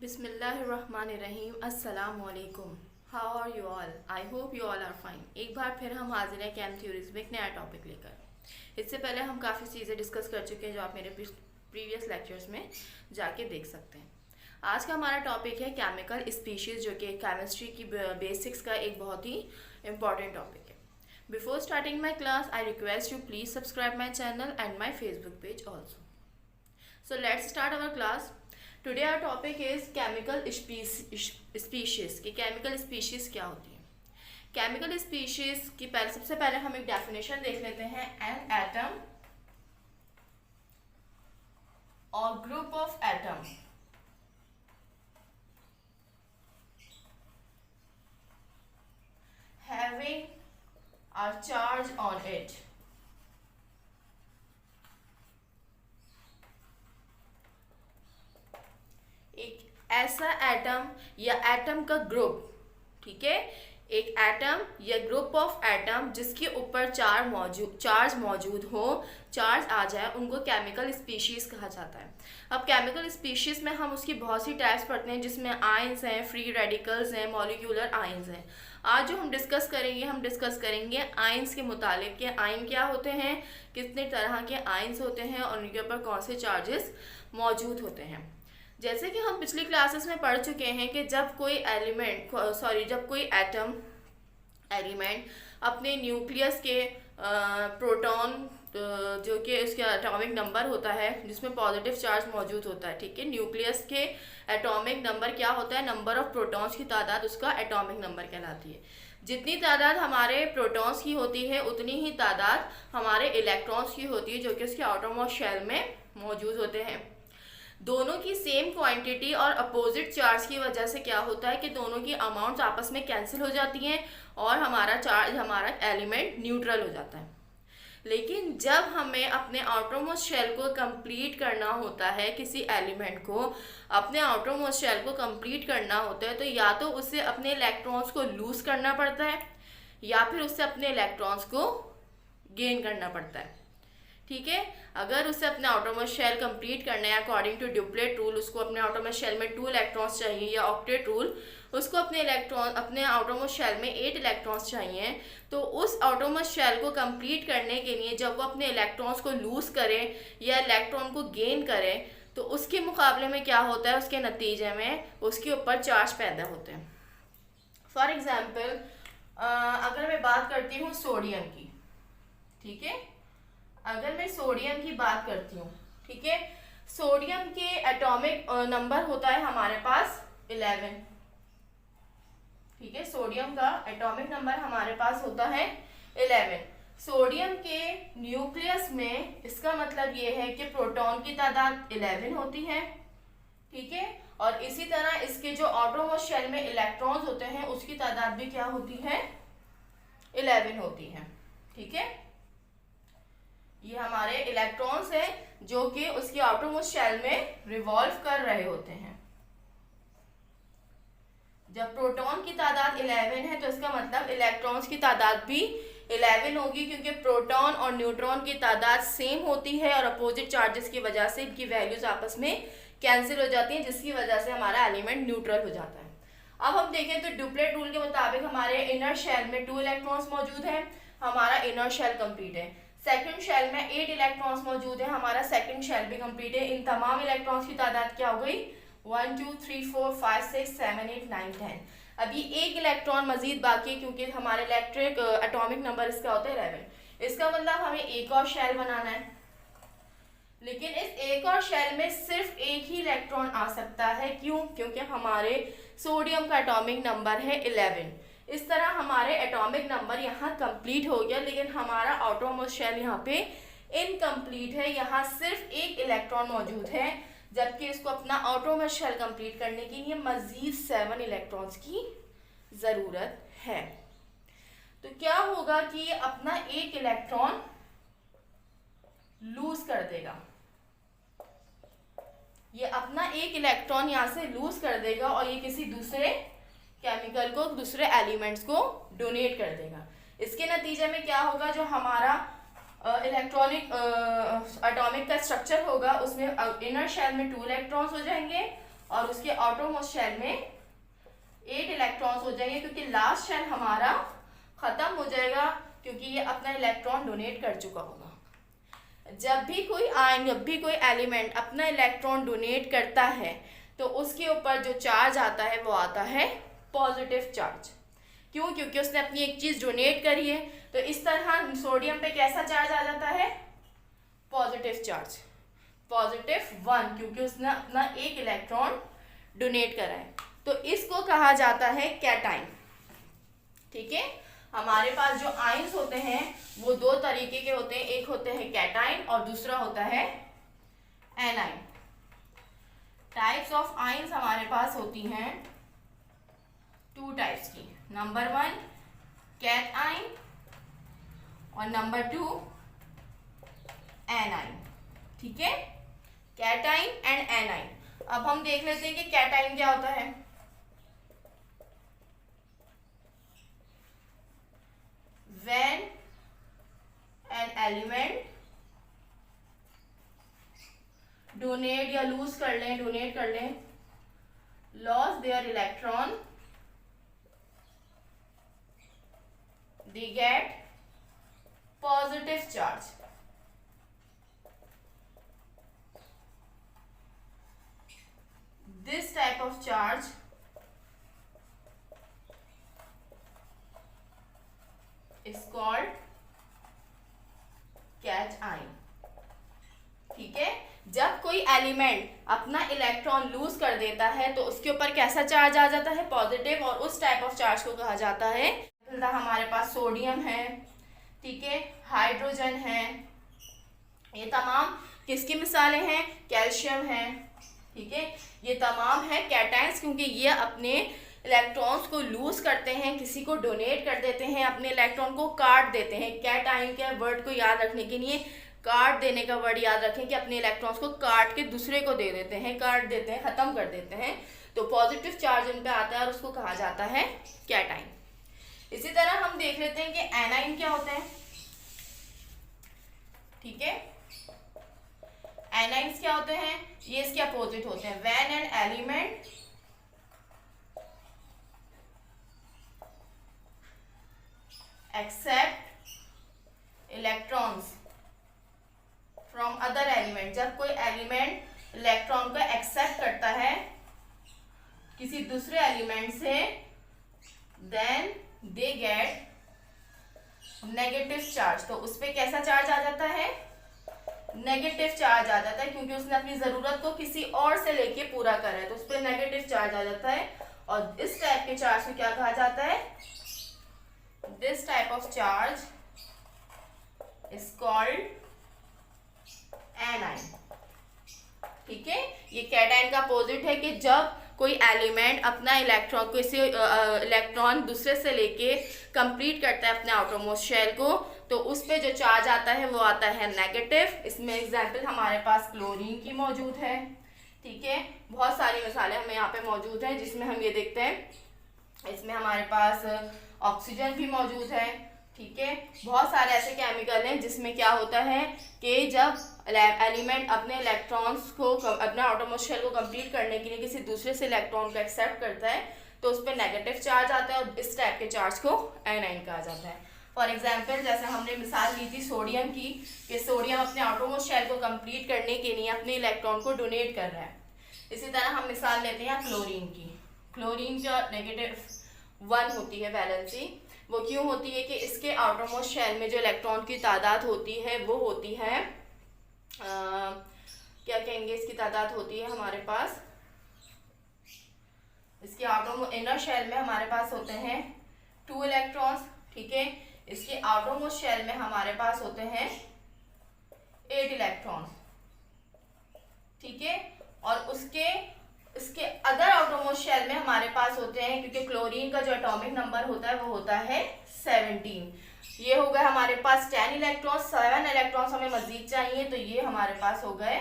बिस्मिल्लाहिर्रहमानिर्रहीम अस्सलामुअलैकुम। How are you all? I hope you all are fine. एक बार फिर हम हाजिर हैं केम थ्योरीज में एक नया टॉपिक लेकर। इससे पहले हम काफ़ी चीज़ें डिस्कस कर चुके हैं जो आप मेरे प्रीवियस लेक्चर्स में जाके देख सकते हैं। आज का हमारा टॉपिक है केमिकल स्पीशीज़, जो कि केमिस्ट्री की बेसिक्स का एक बहुत ही इम्पॉर्टेंट टॉपिक है। Before starting my class I request you please subscribe my channel and my Facebook page also. So let's start our class. Today our topic is chemical species कि chemical species क्या होती है। Chemical species की सबसे पहले हम एक definition देख लेते हैं। An atom or group of atom having a charge on it एक ऐसा एटम या एटम का ग्रुप, ठीक है, एक एटम या ग्रुप ऑफ एटम जिसके ऊपर चार्ज मौजूद हो, चार्ज आ जाए, उनको केमिकल स्पीशीज़ कहा जाता है। अब केमिकल स्पीशीज़ में हम उसकी बहुत सी टाइप्स पढ़ते हैं, जिसमें आयंस हैं, फ्री रेडिकल्स हैं, मॉलिक्यूलर आयंस हैं। आज जो हम डिस्कस करेंगे आयंस के मुतालिक कि आयन क्या होते हैं, कितने तरह के आयंस होते हैं और उनके ऊपर कौन से चार्जेस मौजूद होते हैं। जैसे कि हम पिछली क्लासेस में पढ़ चुके हैं कि जब कोई एटम एलिमेंट अपने न्यूक्लियस के प्रोटॉन, जो कि उसके एटॉमिक नंबर होता है जिसमें पॉजिटिव चार्ज मौजूद होता है, ठीक है, न्यूक्लियस के एटॉमिक नंबर क्या होता है, नंबर ऑफ प्रोटॉन्स की तादाद उसका एटॉमिक नंबर कहलाती है। जितनी तादाद हमारे प्रोटॉन्स की होती है उतनी ही तादाद हमारे इलेक्ट्रॉन्स की होती है, जो कि उसके आउटरमोस्ट शेल में मौजूद होते हैं। दोनों की सेम क्वांटिटी और अपोजिट चार्ज की वजह से क्या होता है कि दोनों की अमाउंट्स आपस में कैंसिल हो जाती हैं और हमारा एलिमेंट न्यूट्रल हो जाता है। लेकिन जब हमें अपने आउटरमोस्ट शेल को कंप्लीट करना होता है, किसी एलिमेंट को अपने आउटरमोस्ट शेल को कंप्लीट करना होता है, तो या तो उसे अपने इलेक्ट्रॉन्स को लूज करना पड़ता है या फिर उससे अपने इलेक्ट्रॉन्स को गेन करना पड़ता है, ठीक है। अगर उसे अपने आउटरमोस्ट शेल कंप्लीट करना है अकॉर्डिंग टू ड्यूप्लेट रूल, उसको अपने आउटरमोस्ट शेल में 2 इलेक्ट्रॉन्स चाहिए, या ऑक्टेट रूल उसको अपने आउटरमोस्ट शेल में 8 इलेक्ट्रॉन्स चाहिए, तो उस आउटरमोस्ट शेल को कंप्लीट करने के लिए जब वो अपने इलेक्ट्रॉन्स को लूज करें या इलेक्ट्रॉन को गेन करें, तो उसके मुकाबले में क्या होता है, उसके नतीजे में उसके ऊपर चार्ज पैदा होते हैं। फॉर एग्जाम्पल अगर मैं बात करती हूँ सोडियम की, ठीक है, अगर मैं सोडियम की बात करती हूँ, ठीक है, सोडियम के एटॉमिक नंबर होता है हमारे पास 11, ठीक है, सोडियम का एटॉमिक नंबर हमारे पास होता है 11। सोडियम के न्यूक्लियस में इसका मतलब ये है कि प्रोटॉन की तादाद 11 होती है, ठीक है, और इसी तरह इसके जो आउटरमोस्ट शेल में इलेक्ट्रॉन्स होते हैं उसकी तादाद भी क्या होती है, 11 होती है, ठीक है। ये हमारे इलेक्ट्रॉन्स हैं जो कि उसके आउटरमोस्ट शेल में रिवॉल्व कर रहे होते हैं। जब प्रोटॉन की तादाद 11 है तो इसका मतलब इलेक्ट्रॉन्स की तादाद भी 11 होगी, क्योंकि प्रोटॉन और न्यूट्रॉन की तादाद सेम होती है और अपोजिट चार्जेस की वजह से इनकी वैल्यूज आपस में कैंसिल हो जाती हैं, जिसकी वजह से हमारा एलिमेंट न्यूट्रल हो जाता है। अब हम देखें तो ड्यूप्लेट रूल के मुताबिक हमारे इनर शेल में 2 इलेक्ट्रॉन्स मौजूद हैं, हमारा इनर शेल कंप्लीट है। सेकंड शेल में 8 इलेक्ट्रॉन्स मौजूद है, हमारा सेकंड शेल भी कंप्लीट है। इन तमाम इलेक्ट्रॉन्स की तादाद क्या हो गई, 1 2 3 4 5 6 7 8 9 10। अभी एक इलेक्ट्रॉन मजीद बाकी है, क्योंकि हमारे इलेक्ट्रिक एटॉमिक नंबर इसका होता है 11। इसका मतलब हमें एक और शेल बनाना है, लेकिन इस एक और शेल में सिर्फ एक ही इलेक्ट्रॉन आ सकता है। क्यों? क्योंकि हमारे सोडियम का एटॉमिक नंबर है 11। इस तरह हमारे एटॉमिक नंबर यहाँ कंप्लीट हो गया, लेकिन हमारा आउटरमोस्ट शेल यहाँ पे इनकम्प्लीट है, यहाँ सिर्फ एक इलेक्ट्रॉन मौजूद है, जबकि इसको अपना आउटरमोस्ट शेल कंप्लीट करने के लिए मजीद 7 इलेक्ट्रॉन्स की ज़रूरत है। तो क्या होगा कि ये अपना एक इलेक्ट्रॉन लूज कर देगा, ये अपना एक इलेक्ट्रॉन यहाँ से लूज कर देगा और ये किसी दूसरे केमिकल को, दूसरे एलिमेंट्स को डोनेट कर देगा। इसके नतीजे में क्या होगा, जो हमारा इलेक्ट्रॉनिक एटॉमिक का स्ट्रक्चर होगा उसमें इनर शेल में 2 इलेक्ट्रॉन्स हो जाएंगे और उसके आउटरमोस्ट शेल में 8 इलेक्ट्रॉन्स हो जाएंगे, क्योंकि लास्ट शेल हमारा खत्म हो जाएगा क्योंकि ये अपना इलेक्ट्रॉन डोनेट कर चुका होगा। जब भी कोई आयन, जब भी कोई एलिमेंट अपना इलेक्ट्रॉन डोनेट करता है तो उसके ऊपर जो चार्ज आता है वो आता है पॉजिटिव चार्ज। क्यों? क्योंकि उसने अपनी एक चीज़ डोनेट करी है। तो इस तरह सोडियम पे कैसा चार्ज आ जाता है? पॉजिटिव चार्ज, +1, क्योंकि उसने अपना एक इलेक्ट्रॉन डोनेट करा है। तो इसको कहा जाता है कैटाइन। ठीक है, हमारे पास जो आयंस होते हैं वो दो तरीके के होते हैं, एक होते हैं कैटाइन और दूसरा होता है एनाइन। टाइप्स ऑफ आयंस हमारे पास होती हैं 2 टाइप्स की। नंबर 1 कैटाइन और नंबर 2 एनाइन। ठीक है, कैटाइन एंड एनाइन। अब हम देख लेते हैं कि कैटाइन क्या होता है। When an element डोनेट या लूज कर लें, डोनेट कर लें, loss there electron, they get positive charge. This type of charge is called catch ion. ठीक है, जब कोई एलिमेंट अपना इलेक्ट्रॉन लूज कर देता है तो उसके ऊपर कैसा चार्ज आ जाता है? पॉजिटिव, और उस टाइप ऑफ चार्ज को कहा जाता है, हमारे पास सोडियम है, ठीक है, हाइड्रोजन है, ये तमाम किसकी मिसालें हैं? कैल्शियम है। ठीक है, ये तमाम है कैटाइंस, क्योंकि ये अपने इलेक्ट्रॉन्स को लूज करते हैं, किसी को डोनेट कर देते हैं, अपने इलेक्ट्रॉन को काट देते हैं। कैटाइन के वर्ड को याद रखने के लिए काट देने का वर्ड याद रखें कि अपने इलेक्ट्रॉन्स को काट के दूसरे को दे देते हैं, काट देते हैं, खत्म कर देते हैं। तो पॉजिटिव चार्ज इन पे आता है और उसको कहा जाता है कैटाइन। इसी तरह हम देख लेते हैं कि एनाइन क्या होते हैं। ठीक है, एनाइन्स क्या होते हैं? ये इसके अपोजिट होते हैं। When an element accept electrons from other element, जब कोई एलिमेंट इलेक्ट्रॉन को एक्सेप्ट करता है किसी दूसरे एलिमेंट से, then they get negative charge. तो उस पर कैसा चार्ज आ जाता है? नेगेटिव चार्ज आ जाता है, क्योंकि उसने अपनी जरूरत को किसी और से लेके पूरा करा है, तो उस पर नेगेटिव चार्ज आ जाता है। और इस टाइप के चार्ज को क्या कहा जाता है? This type of charge is called A9. ठीक है, ये कैटाइन का अपोजिट है कि जब कोई एलिमेंट अपना इलेक्ट्रॉन को इसे इलेक्ट्रॉन दूसरे से लेके कंप्लीट करता है अपने आउटरमोस्ट शेल को, तो उस पे जो चार्ज आता है वो आता है नेगेटिव। इसमें एग्जांपल हमारे पास क्लोरीन की मौजूद है। ठीक है, बहुत सारी मिसालें हमें यहाँ पे मौजूद हैं, जिसमें हम ये देखते हैं इसमें हमारे पास ऑक्सीजन भी मौजूद है। ठीक है, बहुत सारे ऐसे केमिकल हैं जिसमें क्या होता है कि जब एलिमेंट अपने इलेक्ट्रॉन्स को, अपने आउटरमोस्ट शेल को कंप्लीट करने के लिए किसी दूसरे से इलेक्ट्रॉन को एक्सेप्ट करता है तो उस पर नेगेटिव चार्ज आता है, और इस टाइप के चार्ज को एनाइन कहा जाता है। फॉर एग्जाम्पल, जैसे हमने मिसाल ली थी सोडियम की, कि सोडियम अपने आउटरमोस्ट शेल को कंप्लीट करने के लिए अपने इलेक्ट्रॉन को डोनेट कर रहा है। इसी तरह हम मिसाल लेते हैं क्लोरीन की। क्लोरीन का -1 होती है वैलेंसी। वो क्यों होती है कि इसके आउटरमोस्ट शेल में जो इलेक्ट्रॉन की तादाद होती है वो होती है क्या कहेंगे, इसकी तादाद होती है हमारे पास, इसके आउटर इनर शेल में हमारे पास होते हैं 2 इलेक्ट्रॉन्स। ठीक है, इसके आउटरमोस्ट शेल में हमारे पास होते हैं 8 इलेक्ट्रॉन्स। ठीक है, और इसके अदर आउटरमोस्ट शेल में हमारे पास होते हैं, क्योंकि क्लोरीन का जो एटॉमिक नंबर होता है वो होता है 17। ये हो गए हमारे पास 10 इलेक्ट्रॉन्स। 7 इलेक्ट्रॉन्स हमें मजीद चाहिए, तो ये हमारे पास हो गए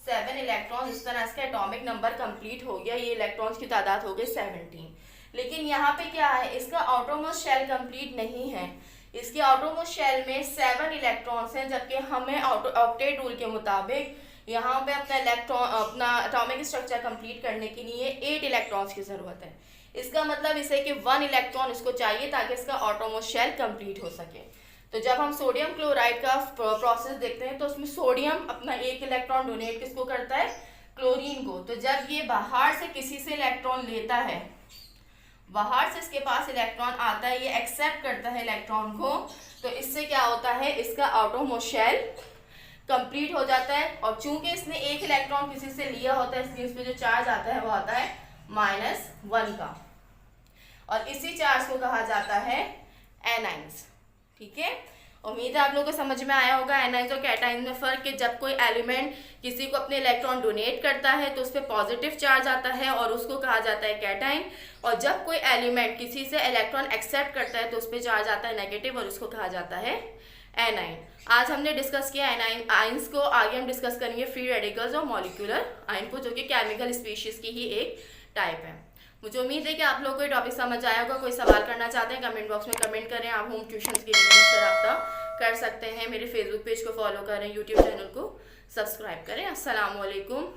7 इलेक्ट्रॉन्स। इस तरह इसका एटॉमिक नंबर कंप्लीट हो गया, ये इलेक्ट्रॉन्स की तादाद हो गई 17। लेकिन यहाँ पे क्या है, इसका आउटरमोस्ट शेल कंप्लीट नहीं है। इसके आउटरमोस्ट शेल में 7 इलेक्ट्रॉन्स हैं, जबकि हमें ऑक्टेट रूल के मुताबिक यहाँ पे अपना एटॉमिक स्ट्रक्चर कंप्लीट करने के लिए 8 इलेक्ट्रॉन्स की ज़रूरत है। इसका मतलब इसे कि 1 इलेक्ट्रॉन इसको चाहिए ताकि इसका ऑटोमोस्ट शेल कंप्लीट हो सके। तो जब हम सोडियम क्लोराइड का प्रोसेस देखते हैं तो उसमें सोडियम अपना 1 इलेक्ट्रॉन डोनेट किसको करता है, क्लोरीन को। तो जब ये बाहर से किसी से इलेक्ट्रॉन लेता है, बाहर से इसके पास इलेक्ट्रॉन आता है, ये एक्सेप्ट करता है इलेक्ट्रॉन को, तो इससे क्या होता है, इसका आउटरमोस्ट शेल कंप्लीट हो जाता है। और चूंकि इसने 1 इलेक्ट्रॉन किसी से लिया होता है इसलिए इस पे जो चार्ज आता है वो आता है -1 का, और इसी चार्ज को कहा जाता है एनाइंस। ठीक है, उम्मीद है आप लोगों को समझ में आया होगा एनाइंस और कैटाइंस में फ़र्क, कि जब कोई एलिमेंट किसी को अपने इलेक्ट्रॉन डोनेट करता है तो उस पर पॉजिटिव चार्ज आता है और उसको कहा जाता है कैटाइन, और जब कोई एलिमेंट किसी से इलेक्ट्रॉन एक्सेप्ट करता है तो उस पर चार्ज आता है नेगेटिव और उसको कहा जाता है एनाइन। आज हमने डिस्कस किया एनाइन आइंस को, आगे हम डिस्कस करेंगे फ्री रेडिकल्स और मॉलिक्यूलर आइन को, जो कि केमिकल स्पीशीज की ही एक टाइप है। मुझे उम्मीद है कि आप लोगों को ये टॉपिक समझ आया होगा। कोई सवाल करना चाहते हैं कमेंट बॉक्स में कमेंट करें। आप होम ट्यूशंस के लिए मुझसे रब्ता कर सकते हैं। मेरे फेसबुक पेज को फॉलो करें, यूट्यूब चैनल को सब्सक्राइब करें। अस्सलाम वालेकुम।